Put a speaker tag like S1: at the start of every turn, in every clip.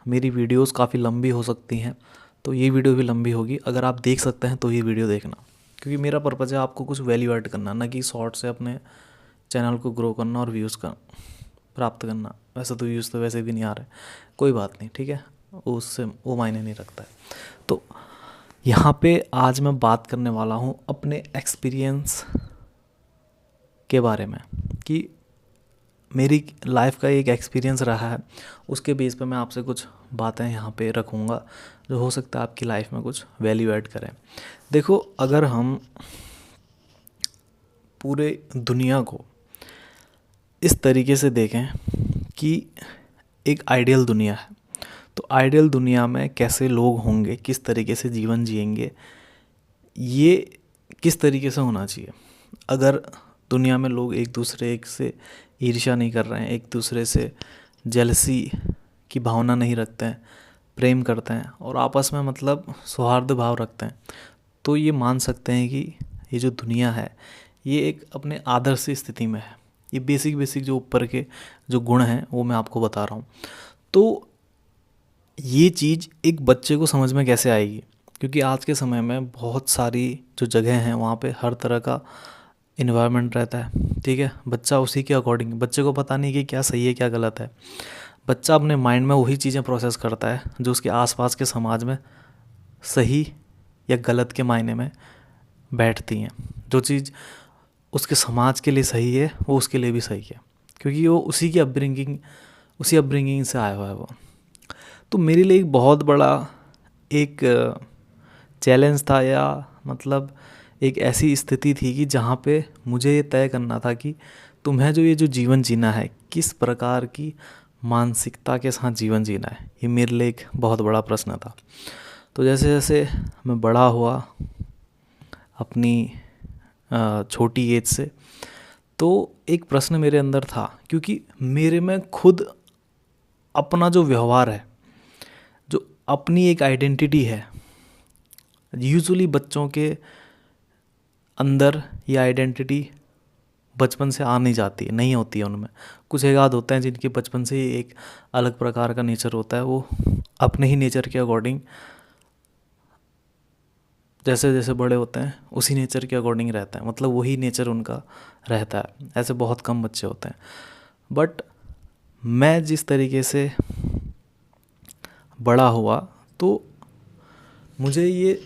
S1: मेरी वीडियोस काफ़ी लंबी हो सकती हैं, तो ये वीडियो भी लंबी होगी। अगर आप देख सकते हैं तो ये वीडियो देखना, क्योंकि मेरा पर्पज़ है आपको कुछ वैल्यू ऐड करना, ना कि शॉर्ट से अपने चैनल को ग्रो करना और व्यूज़ का प्राप्त करना। वैसे तो व्यूज़ तो वैसे भी नहीं आ रहे, कोई बात नहीं, ठीक है, उससे वो मायने नहीं रखता है। तो यहाँ पे आज मैं बात करने वाला हूँ अपने एक्सपीरियंस के बारे में, कि मेरी लाइफ का एक एक्सपीरियंस रहा है, उसके बेस पे मैं आपसे कुछ बातें यहाँ पे रखूँगा जो हो सकता है आपकी लाइफ में कुछ वैल्यू ऐड करें। देखो, अगर हम पूरे दुनिया को इस तरीके से देखें कि एक आइडियल दुनिया है, तो आइडियल दुनिया में कैसे लोग होंगे, किस तरीके से जीवन जिएंगे, ये किस तरीके से होना चाहिए। अगर दुनिया में लोग एक दूसरे से ईर्ष्या नहीं कर रहे हैं, एक दूसरे से जेलसी की भावना नहीं रखते हैं, प्रेम करते हैं और आपस में मतलब सौहार्द भाव रखते हैं, तो ये मान सकते हैं कि ये जो दुनिया है ये एक अपने आदर्श स्थिति में है। ये बेसिक जो ऊपर के जो गुण हैं वो मैं आपको बता रहा हूँ। तो ये चीज़ एक बच्चे को समझ में कैसे आएगी, क्योंकि आज के समय में बहुत सारी जो जगह हैं वहाँ पे हर तरह का इन्वायरमेंट रहता है, ठीक है। बच्चा उसी के अकॉर्डिंग, बच्चे को पता नहीं कि क्या सही है क्या गलत है। बच्चा अपने माइंड में वही चीज़ें प्रोसेस करता है जो उसके आसपास के समाज में सही या गलत के मायने में बैठती हैं। जो चीज़ उसके समाज के लिए सही है वो उसके लिए भी सही है, क्योंकि वो उसी अपब्रिंगिंग से आया हुआ है वो। तो मेरे लिए एक बहुत बड़ा एक चैलेंज था, या मतलब एक ऐसी स्थिति थी कि जहाँ पे मुझे ये तय करना था कि तुम्हें जो ये जो जीवन जीना है, किस प्रकार की मानसिकता के साथ जीवन जीना है, ये मेरे लिए एक बहुत बड़ा प्रश्न था। तो जैसे जैसे मैं बड़ा हुआ अपनी छोटी एज से, तो एक प्रश्न मेरे अंदर था, क्योंकि मेरे में खुद अपना जो व्यवहार है, जो अपनी एक आइडेंटिटी है, यूजुअली बच्चों के अंदर ये आइडेंटिटी बचपन से आ नहीं जाती है, नहीं होती है उनमें। कुछ एक आध होते हैं जिनके बचपन से ही एक अलग प्रकार का नेचर होता है, वो अपने ही नेचर के अकॉर्डिंग जैसे जैसे बड़े होते हैं उसी नेचर के अकॉर्डिंग रहते हैं, मतलब वही नेचर उनका रहता है। ऐसे बहुत कम बच्चे होते हैं। बट मैं जिस तरीके से बड़ा हुआ, तो मुझे ये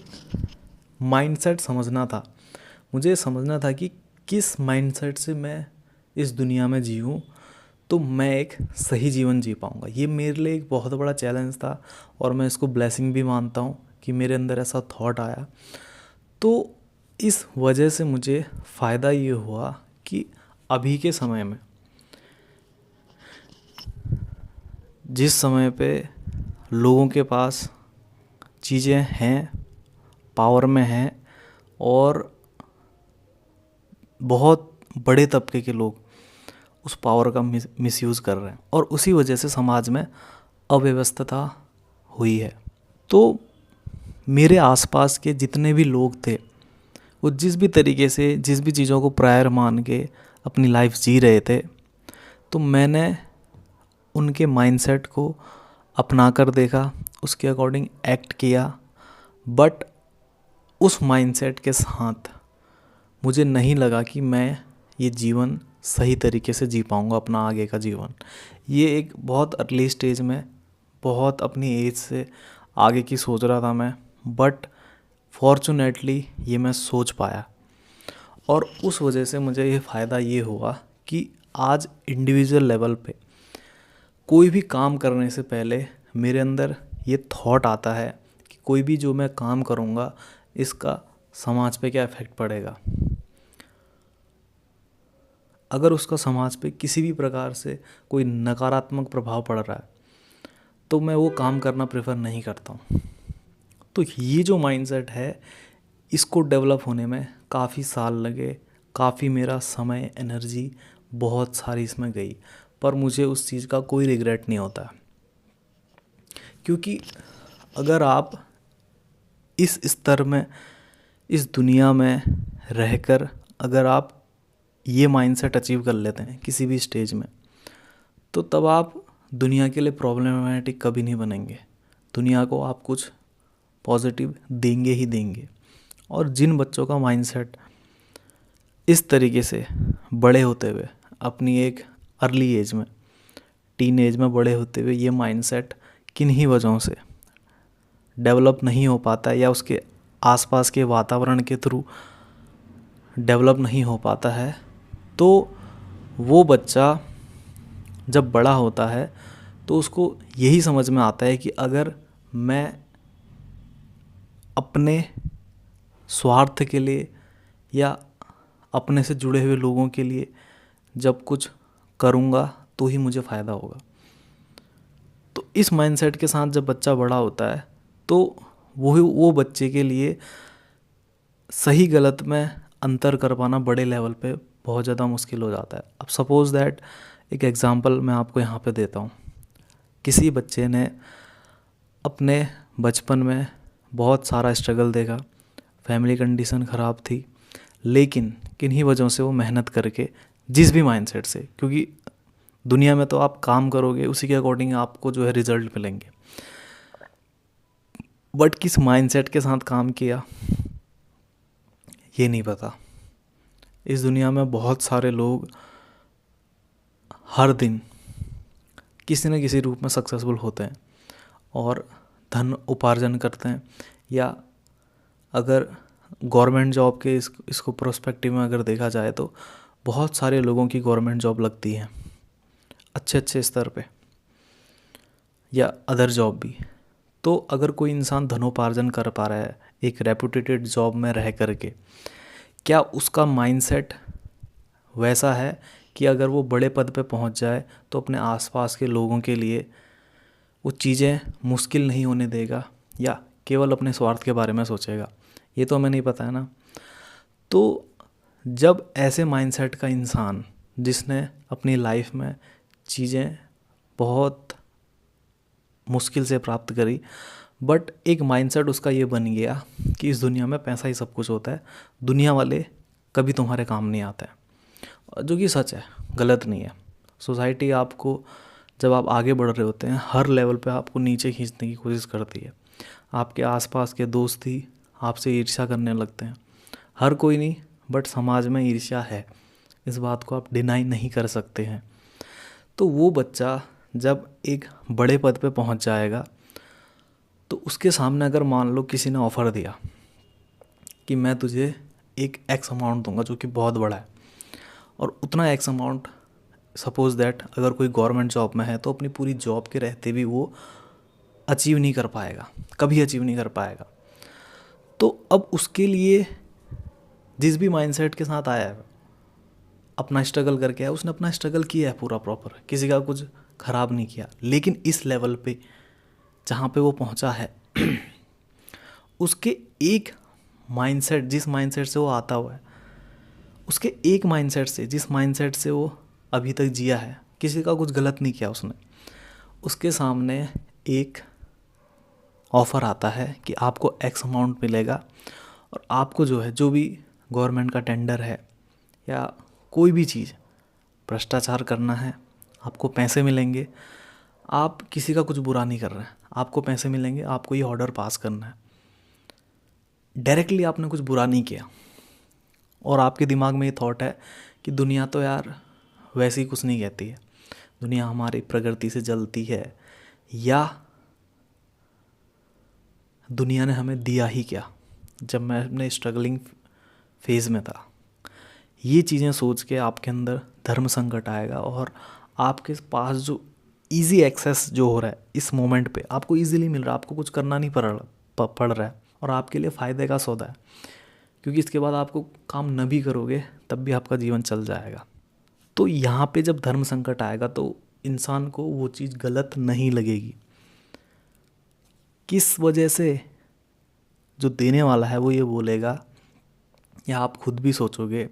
S1: माइंडसेट समझना था। मुझे समझना था कि किस माइंडसेट से मैं इस दुनिया में जीऊँ तो मैं एक सही जीवन जी पाऊँगा। ये मेरे लिए एक बहुत बड़ा चैलेंज था और मैं इसको ब्लेसिंग भी मानता हूँ कि मेरे अंदर ऐसा थॉट आया। तो इस वजह से मुझे फ़ायदा ये हुआ कि अभी के समय में, जिस समय पे लोगों के पास चीज़ें हैं, पावर में हैं और बहुत बड़े तबके के लोग उस पावर का मिसयूज़ कर रहे हैं, और उसी वजह से समाज में अव्यवस्था हुई है। तो मेरे आसपास के जितने भी लोग थे, वो जिस भी तरीके से जिस भी चीज़ों को प्रायर मान के अपनी लाइफ जी रहे थे, तो मैंने उनके माइंडसेट को अपना कर देखा, उसके अकॉर्डिंग एक्ट किया। बट उस माइंडसेट के साथ मुझे नहीं लगा कि मैं ये जीवन सही तरीके से जी पाऊँगा, अपना आगे का जीवन। ये एक बहुत अर्ली स्टेज में, बहुत अपनी एज से आगे की सोच रहा था मैं, बट फॉर्चुनेटली ये मैं सोच पाया। और उस वजह से मुझे ये फ़ायदा ये हुआ कि आज इंडिविजुअल लेवल पे कोई भी काम करने से पहले मेरे अंदर ये थॉट आता है कि कोई भी जो मैं काम करूँगा इसका समाज पे क्या इफ़ेक्ट पड़ेगा। अगर उसका समाज पे किसी भी प्रकार से कोई नकारात्मक प्रभाव पड़ रहा है तो मैं वो काम करना प्रेफर नहीं करता हूँ। तो ये जो माइंडसेट है, इसको डेवलप होने में काफ़ी साल लगे, काफ़ी मेरा समय, एनर्जी बहुत सारी इसमें गई, पर मुझे उस चीज़ का कोई रिग्रेट नहीं होता। क्योंकि अगर आप इस स्तर में, इस दुनिया में रहकर अगर आप ये माइंडसेट अचीव कर लेते हैं किसी भी स्टेज में, तो तब आप दुनिया के लिए प्रॉब्लमेटिक कभी नहीं बनेंगे। दुनिया को आप कुछ पॉजिटिव देंगे ही देंगे। और जिन बच्चों का माइंडसेट इस तरीके से बड़े होते हुए अपनी एक अर्ली एज में, टीन एज में बड़े होते हुए ये माइंडसेट किन्हीं वजहों से डेवलप नहीं हो पाता है या उसके आसपास के वातावरण के थ्रू डेवलप नहीं हो पाता है, तो वो बच्चा जब बड़ा होता है तो उसको यही समझ में आता है कि अगर मैं अपने स्वार्थ के लिए या अपने से जुड़े हुए लोगों के लिए जब कुछ करूँगा तो ही मुझे फ़ायदा होगा। तो इस माइंडसेट के साथ जब बच्चा बड़ा होता है तो वो बच्चे के लिए सही गलत में अंतर कर पाना बड़े लेवल पे बहुत ज़्यादा मुश्किल हो जाता है। अब सपोज़ दैट एक एग्ज़ाम्पल मैं आपको यहाँ पे देता हूँ। किसी बच्चे ने अपने बचपन में बहुत सारा स्ट्रगल देखा, फैमिली कंडीशन ख़राब थी, लेकिन किन्हीं वजहों से वो मेहनत करके जिस भी माइंडसेट से, क्योंकि दुनिया में तो आप काम करोगे उसी के अकॉर्डिंग आपको जो है रिजल्ट मिलेंगे, बट किस माइंडसेट के साथ काम किया ये नहीं पता। इस दुनिया में बहुत सारे लोग हर दिन किसी न किसी रूप में सक्सेसफुल होते हैं और धन उपार्जन करते हैं, या अगर गवर्नमेंट जॉब के इसको प्रोस्पेक्टिव में अगर देखा जाए तो बहुत सारे लोगों की गवर्नमेंट जॉब लगती है अच्छे स्तर पे, या अदर जॉब भी। तो अगर कोई इंसान धनोपार्जन कर पा रहा है एक रेपुटेटेड जॉब में रह करके, क्या उसका माइंडसेट वैसा है कि अगर वो बड़े पद पे पहुंच जाए तो अपने आसपास के लोगों के लिए वो चीज़ें मुश्किल नहीं होने देगा, या केवल अपने स्वार्थ के बारे में सोचेगा? ये तो हमें नहीं पता है ना। तो जब ऐसे माइंडसेट का इंसान जिसने अपनी लाइफ में चीज़ें बहुत मुश्किल से प्राप्त करी, बट एक माइंडसेट उसका ये बन गया कि इस दुनिया में पैसा ही सब कुछ होता है, दुनिया वाले कभी तुम्हारे काम नहीं आते हैं, जो कि सच है, गलत नहीं है। सोसाइटी आपको जब आप आगे बढ़ रहे होते हैं हर लेवल पे आपको नीचे खींचने की कोशिश करती है। आपके आसपास के दोस्त ही आपसे ईर्ष्या करने लगते हैं, हर कोई नहीं बट समाज में ईर्ष्या है, इस बात को आप डिनाई नहीं कर सकते हैं। तो वो बच्चा जब एक बड़े पद पे पहुंच जाएगा तो उसके सामने अगर मान लो किसी ने ऑफ़र दिया कि मैं तुझे एक एक्स अमाउंट दूंगा जो कि बहुत बड़ा है, और उतना एक्स अमाउंट सपोज़ दैट अगर कोई गवर्नमेंट जॉब में है तो अपनी पूरी जॉब के रहते भी वो अचीव नहीं कर पाएगा, कभी अचीव नहीं कर पाएगा। तो अब उसके लिए जिस भी माइंडसेट के साथ आया है, अपना स्ट्रगल करके आया, उसने अपना स्ट्रगल किया है पूरा प्रॉपर, किसी का कुछ ख़राब नहीं किया, लेकिन इस लेवल पे जहाँ पे वो पहुँचा है उसके एक माइंडसेट, जिस माइंडसेट से वो आता हुआ है, उसके एक माइंडसेट से, जिस माइंडसेट से वो अभी तक जिया है, किसी का कुछ गलत नहीं किया उसने, उसके सामने एक ऑफ़र आता है कि आपको एक्स अमाउंट मिलेगा और आपको जो है, जो भी गवर्नमेंट का टेंडर है या कोई भी चीज़ भ्रष्टाचार करना है, आपको पैसे मिलेंगे। आप किसी का कुछ बुरा नहीं कर रहे हैं, आपको पैसे मिलेंगे, आपको ये ऑर्डर पास करना है। डायरेक्टली आपने कुछ बुरा नहीं किया और आपके दिमाग में ये थॉट है कि दुनिया तो यार वैसे ही कुछ नहीं कहती है, दुनिया हमारी प्रकृति से जलती है, या दुनिया ने हमें दिया ही क्या जब मैं अपने स्ट्रगलिंग फेज़ में था। ये चीज़ें सोच के आपके अंदर धर्म संकट आएगा और आपके पास जो इजी एक्सेस जो हो रहा है इस मोमेंट पे, आपको इजीली मिल रहा है, आपको कुछ करना नहीं पड़ रहा है और आपके लिए फ़ायदे का सौदा है, क्योंकि इसके बाद आपको काम न भी करोगे तब भी आपका जीवन चल जाएगा। तो यहाँ पे जब धर्म संकट आएगा तो इंसान को वो चीज़ गलत नहीं लगेगी। किस वजह से? जो देने वाला है वो ये बोलेगा, या आप खुद भी सोचोगे,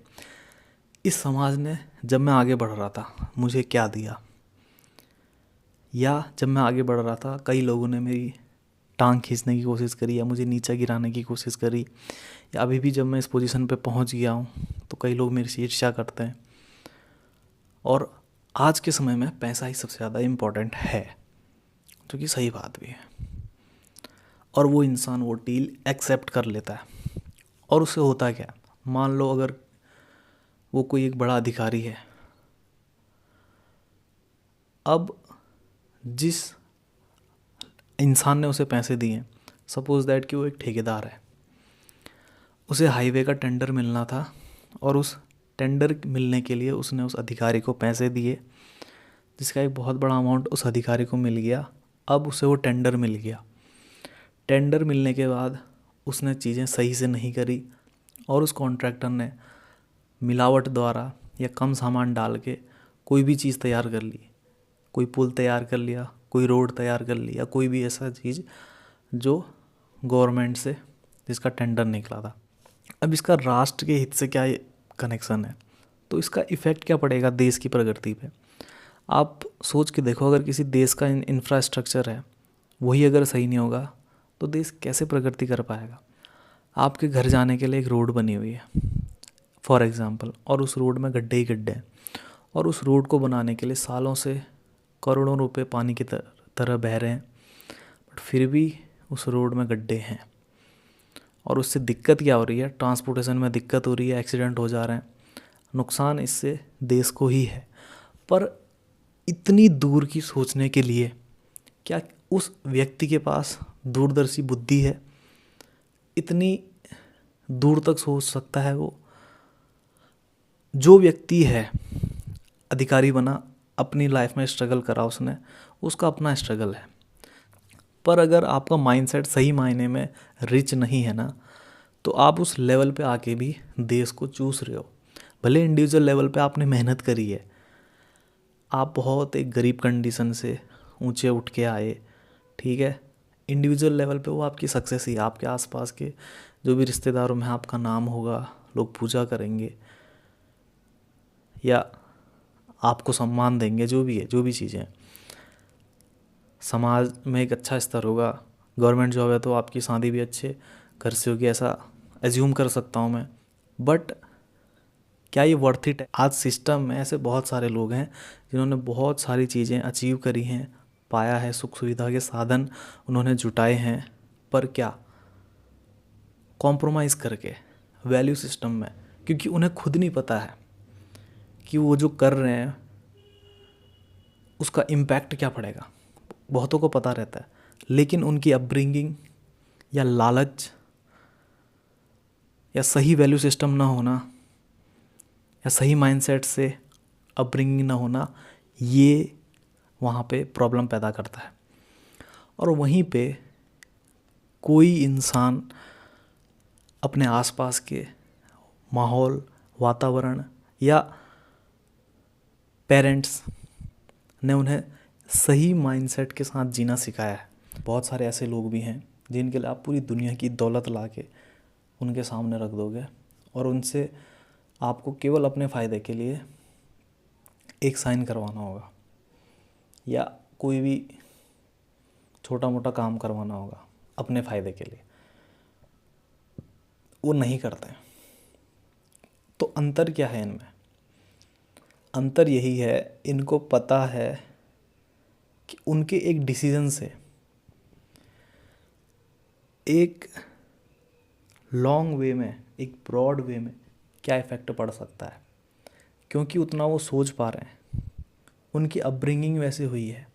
S1: इस समाज ने जब मैं आगे बढ़ रहा था मुझे क्या दिया, या जब मैं आगे बढ़ रहा था कई लोगों ने मेरी टांग खींचने की कोशिश करी या मुझे नीचे गिराने की कोशिश करी, या अभी भी जब मैं इस पोजीशन पे पहुंच गया हूं तो कई लोग मेरे से ईर्ष्या करते हैं। और आज के समय में पैसा ही सबसे ज़्यादा इम्पोर्टेंट है, जो कि सही बात भी है। और वो इंसान वो डील एक्सेप्ट कर लेता है। और उससे होता क्या, मान लो अगर वो कोई एक बड़ा अधिकारी है, अब जिस इंसान ने उसे पैसे दिए, सपोज दैट कि वो एक ठेकेदार है, उसे हाईवे का टेंडर मिलना था और उस टेंडर मिलने के लिए उसने उस अधिकारी को पैसे दिए, जिसका एक बहुत बड़ा अमाउंट उस अधिकारी को मिल गया। अब उसे वो टेंडर मिल गया। टेंडर मिलने के बाद उसने चीज़ें सही से नहीं करी और उस कॉन्ट्रैक्टर ने मिलावट द्वारा या कम सामान डाल के कोई भी चीज़ तैयार कर ली, कोई पुल तैयार कर लिया, कोई रोड तैयार कर लिया, कोई भी ऐसा चीज़ जो गवर्नमेंट से जिसका टेंडर निकला था। अब इसका राष्ट्र के हित से क्या कनेक्शन है, तो इसका इफ़ेक्ट क्या पड़ेगा देश की प्रगति पे। आप सोच के देखो, अगर किसी देश का इंफ्रास्ट्रक्चर है वही अगर सही नहीं होगा तो देश कैसे प्रगति कर पाएगा। आपके घर जाने के लिए एक रोड बनी हुई है फॉर एग्ज़ाम्पल, और उस रोड में गड्ढे ही गड्ढे हैं, और उस रोड को बनाने के लिए सालों से करोड़ों रुपए पानी की तरह बह रहे हैं, बट फिर भी उस रोड में गड्ढे हैं। और उससे दिक्कत क्या हो रही है, ट्रांसपोर्टेशन में दिक्कत हो रही है, एक्सीडेंट हो जा रहे हैं, नुकसान इससे देश को ही है। पर इतनी दूर की सोचने के लिए क्या उस व्यक्ति के पास दूरदर्शी बुद्धि है, इतनी दूर तक सोच सकता है वो। जो व्यक्ति है अधिकारी बना, अपनी लाइफ में स्ट्रगल करा उसने, उसका अपना स्ट्रगल है। पर अगर आपका माइंडसेट सही मायने में रिच नहीं है ना, तो आप उस लेवल पे आके भी देश को चूस रहे हो। भले इंडिविजुअल लेवल पे आपने मेहनत करी है, आप बहुत एक गरीब कंडीशन से ऊंचे उठ के आए, ठीक है, इंडिविजुअल लेवल पे वो आपकी सक्सेस ही है। आपके आसपास के जो भी रिश्तेदारों में आपका नाम होगा, लोग पूजा करेंगे या आपको सम्मान देंगे, जो भी है, जो भी चीज़ें हैं, समाज में एक अच्छा स्तर होगा। गवर्नमेंट जॉब है तो आपकी शादी भी अच्छे घर से होगी, ऐसा एज्यूम कर सकता हूँ मैं। बट क्या ये वर्थ इट है? आज सिस्टम में ऐसे बहुत सारे लोग हैं जिन्होंने बहुत सारी चीज़ें अचीव करी हैं, पाया है, सुख सुविधा के साधन उन्होंने जुटाए हैं, पर क्या कॉम्प्रोमाइज़ करके वैल्यू सिस्टम में, क्योंकि उन्हें खुद नहीं पता है कि वो जो कर रहे हैं उसका इम्पैक्ट क्या पड़ेगा। बहुतों को पता रहता है, लेकिन उनकी अपब्रिंगिंग या लालच या सही वैल्यू सिस्टम ना होना या सही माइंडसेट से अपब्रिंगिंग ना होना, ये वहाँ पे प्रॉब्लम पैदा करता है। और वहीं पे कोई इंसान अपने आसपास के माहौल, वातावरण या पेरेंट्स ने उन्हें सही माइंडसेट के साथ जीना सिखाया है। बहुत सारे ऐसे लोग भी हैं जिनके लिए आप पूरी दुनिया की दौलत ला के उनके सामने रख दोगे और उनसे आपको केवल अपने फ़ायदे के लिए एक साइन करवाना होगा या कोई भी छोटा मोटा काम करवाना होगा अपने फ़ायदे के लिए, वो नहीं करते। तो अंतर क्या है इनमें? अंतर यही है, इनको पता है कि उनके एक डिसीजन से एक लॉन्ग वे में, एक ब्रॉड वे में क्या इफ़ेक्ट पड़ सकता है, क्योंकि उतना वो सोच पा रहे हैं। उनकी अपब्रिंगिंग वैसे हुई है,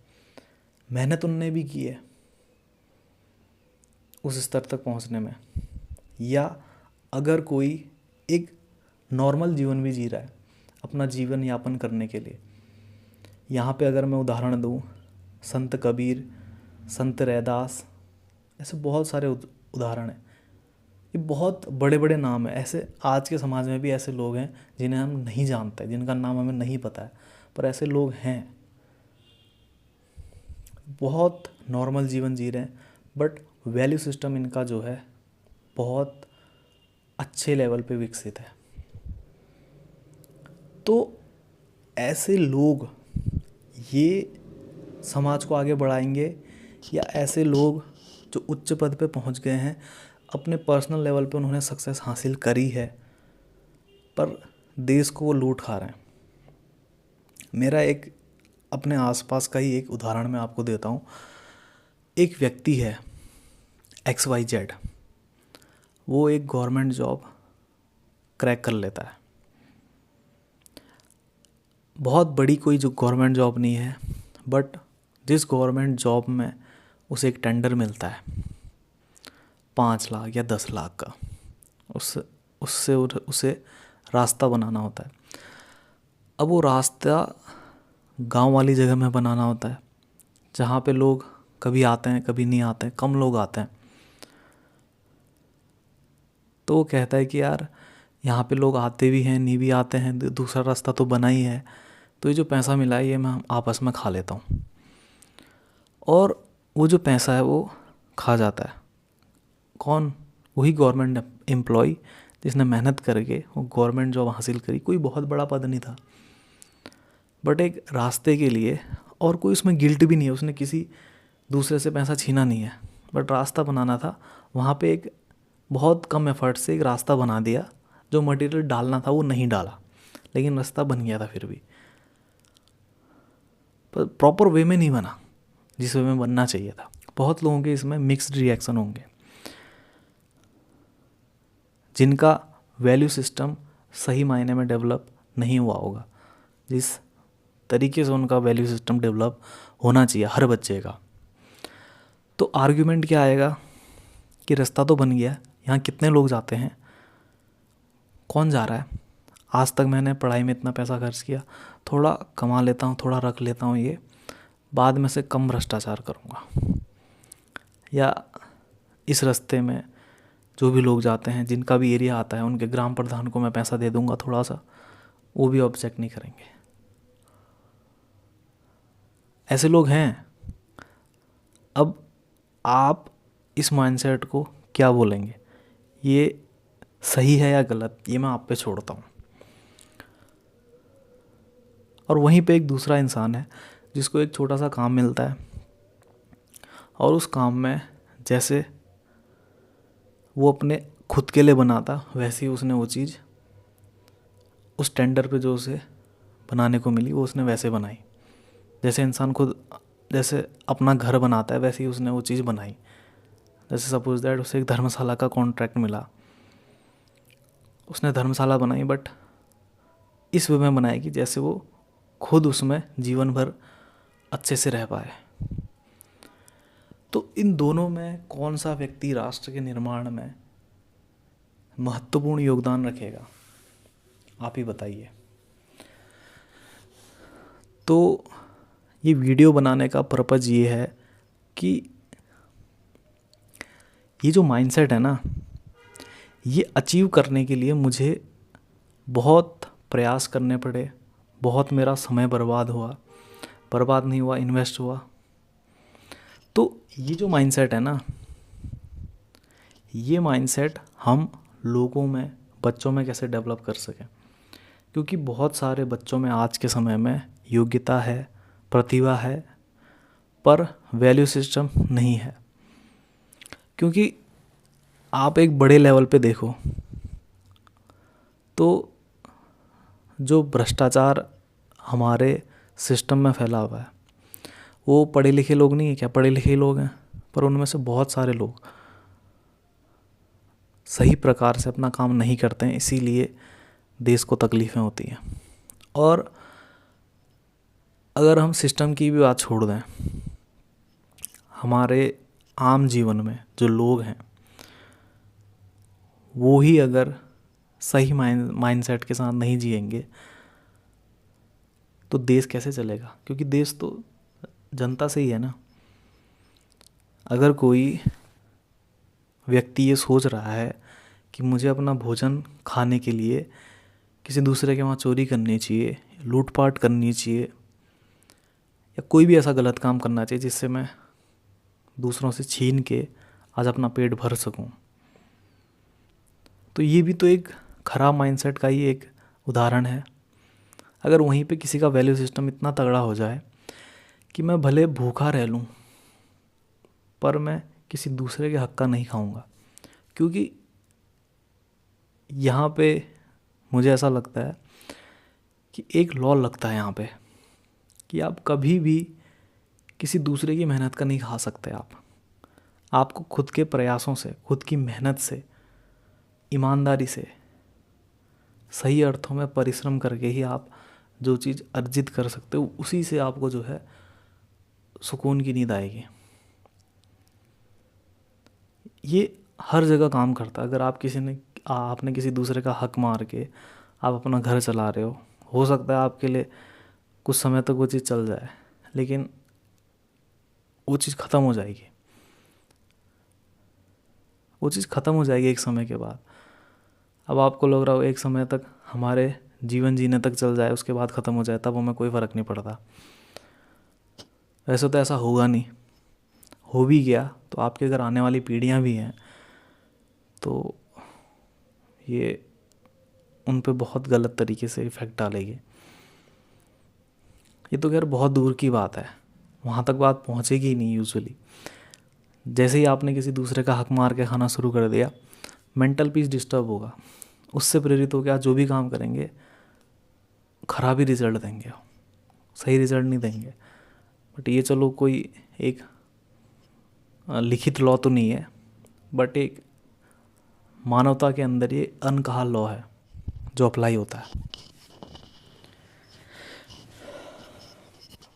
S1: मेहनत उनने भी की है उस स्तर तक पहुंचने में। या अगर कोई एक नॉर्मल जीवन भी जी रहा है अपना जीवन यापन करने के लिए, यहाँ पे अगर मैं उदाहरण दूँ, संत कबीर, संत रैदास, ऐसे बहुत सारे उदाहरण हैं। ये बहुत बड़े बड़े नाम हैं। ऐसे आज के समाज में भी ऐसे लोग हैं जिन्हें हम नहीं जानते, जिनका नाम हमें नहीं पता है, पर ऐसे लोग हैं, बहुत नॉर्मल जीवन जी रहे हैं, बट वैल्यू सिस्टम इनका जो है बहुत अच्छे लेवल पे विकसित है। तो ऐसे लोग ये समाज को आगे बढ़ाएंगे, या ऐसे लोग जो उच्च पद पे पहुंच गए हैं, अपने पर्सनल लेवल पे उन्होंने सक्सेस हासिल करी है, पर देश को वो लूट खा रहे हैं। मेरा एक अपने आसपास का ही एक उदाहरण मैं आपको देता हूँ। एक व्यक्ति है XYZ, वो एक गवर्नमेंट जॉब क्रैक कर लेता है। बहुत बड़ी कोई जो गवर्नमेंट जॉब नहीं है, बट जिस गवर्नमेंट जॉब में उसे एक टेंडर मिलता है 5 लाख या 10 लाख का, उससे उसे रास्ता बनाना होता है। अब वो रास्ता गांव वाली जगह में बनाना होता है, जहाँ पे लोग कभी आते हैं कभी नहीं आते हैं, कम लोग आते हैं। तो वो कहता है कि यार यहाँ पे लोग आते भी हैं नहीं भी आते हैं, दूसरा रास्ता तो बना ही है, तो ये जो पैसा मिला है ये मैं आपस में खा लेता हूँ। और वो जो पैसा है वो खा जाता है कौन? वही गवर्नमेंट एम्प्लॉय जिसने मेहनत करके वो गवर्नमेंट जॉब हासिल करी। कोई बहुत बड़ा पद नहीं था, बट एक रास्ते के लिए, और कोई उसमें गिल्ट भी नहीं है, उसने किसी दूसरे से पैसा छीना नहीं है, बट रास्ता बनाना था। वहाँ पे एक बहुत कम एफर्ट से एक रास्ता बना दिया, जो मटेरियल डालना था वो नहीं डाला, लेकिन रास्ता बन गया था फिर भी, पर प्रॉपर वे में नहीं बना जिस वे में बनना चाहिए था। बहुत लोगों के इसमें मिक्स्ड रिएक्शन होंगे, जिनका वैल्यू सिस्टम सही मायने में डेवलप नहीं हुआ होगा, जिस तरीके से उनका वैल्यू सिस्टम डेवलप होना चाहिए हर बच्चे का। तो आर्ग्यूमेंट क्या आएगा कि रास्ता तो बन गया, यहाँ कितने लोग जाते हैं, कौन जा रहा है, आज तक मैंने पढ़ाई में इतना पैसा खर्च किया, थोड़ा कमा लेता हूँ, थोड़ा रख लेता हूँ, ये बाद में से कम भ्रष्टाचार करूँगा, या इस रास्ते में जो भी लोग जाते हैं जिनका भी एरिया आता है उनके ग्राम प्रधान को मैं पैसा दे दूँगा थोड़ा सा, वो भी ऑब्जेक्ट नहीं करेंगे। ऐसे लोग हैं। अब आप इस माइंडसेट को क्या बोलेंगे, ये सही है या गलत, ये मैं आप पे छोड़ता हूँ। और वहीं पे एक दूसरा इंसान है जिसको एक छोटा सा काम मिलता है, और उस काम में जैसे वो अपने खुद के लिए बनाता, वैसे ही उसने वो चीज़ उस टेंडर पे जो उसे बनाने को मिली वो उसने वैसे बनाई। जैसे इंसान खुद जैसे अपना घर बनाता है, वैसे ही उसने वो चीज़ बनाई। जैसे सपोज दैट उसे एक धर्मशाला का कॉन्ट्रैक्ट मिला, उसने धर्मशाला बनाई, बट इस वे में बनाई कि जैसे वो खुद उसमें जीवन भर अच्छे से रह पाए। तो इन दोनों में कौन सा व्यक्ति राष्ट्र के निर्माण में महत्वपूर्ण योगदान रखेगा, आप ही बताइए। तो ये वीडियो बनाने का पर्पज़ ये है कि ये जो माइंडसेट है ना, ये अचीव करने के लिए मुझे बहुत प्रयास करने पड़े, बहुत मेरा समय बर्बाद हुआ, बर्बाद नहीं हुआ, इन्वेस्ट हुआ। तो ये जो माइंडसेट है ना, ये माइंडसेट हम लोगों में, बच्चों में कैसे डेवलप कर सकें, क्योंकि बहुत सारे बच्चों में आज के समय में योग्यता है, प्रतिभा है, पर वैल्यू सिस्टम नहीं है। क्योंकि आप एक बड़े लेवल पे देखो तो जो भ्रष्टाचार हमारे सिस्टम में फैला हुआ है, वो पढ़े लिखे लोग नहीं है क्या, पढ़े लिखे लोग हैं, पर उनमें से बहुत सारे लोग सही प्रकार से अपना काम नहीं करते हैं, इसीलिए देश को तकलीफ़ें होती हैं। और अगर हम सिस्टम की भी बात छोड़ दें, हमारे आम जीवन में जो लोग हैं वो ही अगर सही माइंडसेट के साथ नहीं जिएंगे तो देश कैसे चलेगा, क्योंकि देश तो जनता से ही है ना। अगर कोई व्यक्ति ये सोच रहा है कि मुझे अपना भोजन खाने के लिए किसी दूसरे के वहाँ चोरी करनी चाहिए, लूटपाट करनी चाहिए, या कोई भी ऐसा गलत काम करना चाहिए जिससे मैं दूसरों से छीन के आज अपना पेट भर सकूं, तो ये भी तो एक खराब माइंडसेट का ही एक उदाहरण है। अगर वहीं पे किसी का वैल्यू सिस्टम इतना तगड़ा हो जाए कि मैं भले भूखा रह लूं पर मैं किसी दूसरे के हक का नहीं खाऊंगा, क्योंकि यहाँ पे मुझे ऐसा लगता है कि एक लॉ लगता है यहाँ पे कि आप कभी भी किसी दूसरे की मेहनत का नहीं खा सकते। आपको खुद के प्रयासों से, खुद की मेहनत से, ईमानदारी से, सही अर्थों में परिश्रम करके ही आप जो चीज़ अर्जित कर सकते हो, उसी से आपको जो है सुकून की नींद आएगी। ये हर जगह काम करता है। अगर आपने किसी दूसरे का हक मार के आप अपना घर चला रहे हो सकता है आपके लिए कुछ समय तक वो चीज़ चल जाए, लेकिन वो चीज़ ख़त्म हो जाएगी। वो चीज़ ख़त्म हो जाएगी एक समय के बाद। अब आपको लग रहा हो एक समय तक हमारे जीवन जीने तक चल जाए, उसके बाद ख़त्म हो जाए, तब हमें कोई फ़र्क नहीं पड़ता। वैसे तो ऐसा होगा नहीं। हो भी गया तो आपके अगर आने वाली पीढ़ियाँ भी हैं तो ये उन पे बहुत गलत तरीके से इफ़ेक्ट डालेगी। ये तो खैर बहुत दूर की बात है, वहाँ तक बात पहुँचेगी ही नहीं यूजुअली। जैसे ही आपने किसी दूसरे का हक मार के खाना शुरू कर दिया, मेंटल पीस डिस्टर्ब होगा। उससे प्रेरित होकर आप जो भी काम करेंगे ख़राब ही रिजल्ट देंगे, सही रिजल्ट नहीं देंगे। बट ये चलो कोई एक लिखित लॉ तो नहीं है, बट एक मानवता के अंदर ये अनकहा लॉ है जो अप्लाई होता है।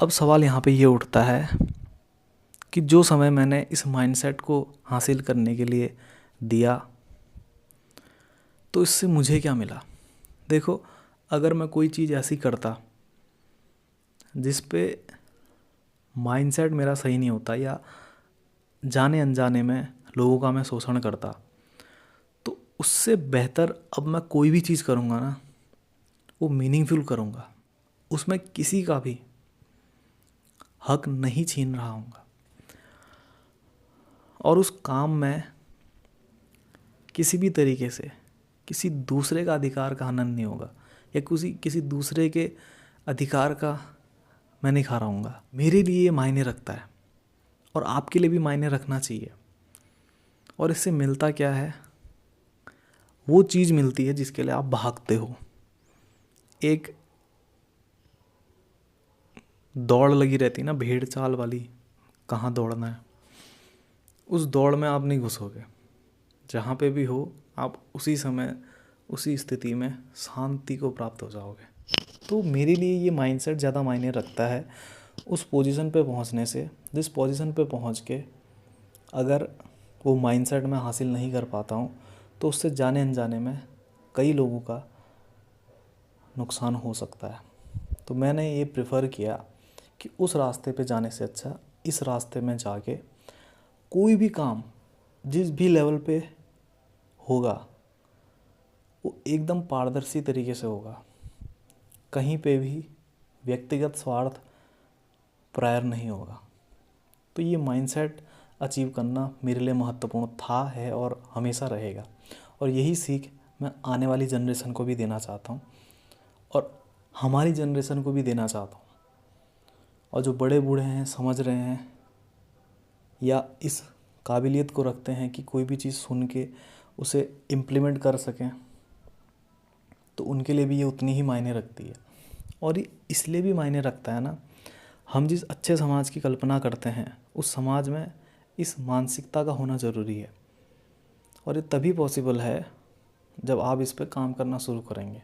S1: अब सवाल यहाँ पे ये उठता है कि जो समय मैंने इस माइंडसेट को हासिल करने के लिए दिया तो इससे मुझे क्या मिला। देखो, अगर मैं कोई चीज़ ऐसी करता जिस पे माइंडसेट मेरा सही नहीं होता या जाने अनजाने में लोगों का मैं शोषण करता, तो उससे बेहतर अब मैं कोई भी चीज़ करूँगा ना, वो मीनिंगफुल करूँगा, उसमें किसी का भी हक नहीं छीन रहा हूँगा, और उस काम में किसी भी तरीके से किसी दूसरे का अधिकार का हनन नहीं होगा, या किसी दूसरे के अधिकार का मैं नहीं खा रहा हूँगा। मेरे लिए ये मायने रखता है और आपके लिए भी मायने रखना चाहिए। और इससे मिलता क्या है? वो चीज़ मिलती है जिसके लिए आप भागते हो। एक दौड़ लगी रहती है ना, भेड़ चाल वाली, कहाँ दौड़ना है, उस दौड़ में आप नहीं घुसोगे। जहाँ पे भी हो आप उसी समय उसी स्थिति में शांति को प्राप्त हो जाओगे। तो मेरे लिए ये माइंडसेट ज़्यादा मायने रखता है उस पोजीशन पे पहुँचने से, जिस पोजीशन पे पहुँच के अगर वो माइंडसेट मैं हासिल नहीं कर पाता हूँ तो उससे जाने अनजाने में कई लोगों का नुकसान हो सकता है। तो मैंने ये प्रेफर किया कि उस रास्ते पे जाने से अच्छा इस रास्ते में जाके कोई भी काम जिस भी लेवल पे होगा वो एकदम पारदर्शी तरीके से होगा। कहीं पे भी व्यक्तिगत स्वार्थ प्रायर नहीं होगा। तो ये माइंडसेट अचीव करना मेरे लिए महत्वपूर्ण था, है और हमेशा रहेगा। और यही सीख मैं आने वाली जनरेशन को भी देना चाहता हूँ और हमारी जनरेशन को भी देना चाहता हूँ। और जो बड़े बूढ़े हैं, समझ रहे हैं या इस काबिलियत को रखते हैं कि कोई भी चीज़ सुन के उसे इम्प्लीमेंट कर सकें, तो उनके लिए भी ये उतनी ही मायने रखती है। और ये इसलिए भी मायने रखता है ना, हम जिस अच्छे समाज की कल्पना करते हैं उस समाज में इस मानसिकता का होना ज़रूरी है। और ये तभी पॉसिबल है जब आप इस पे काम करना शुरू करेंगे।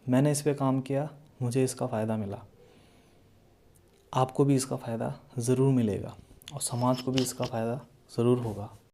S1: मैंने इस पे काम किया, मुझे इसका फ़ायदा मिला, आपको भी इसका फ़ायदा ज़रूर मिलेगा और समाज को भी इसका फ़ायदा ज़रूर होगा।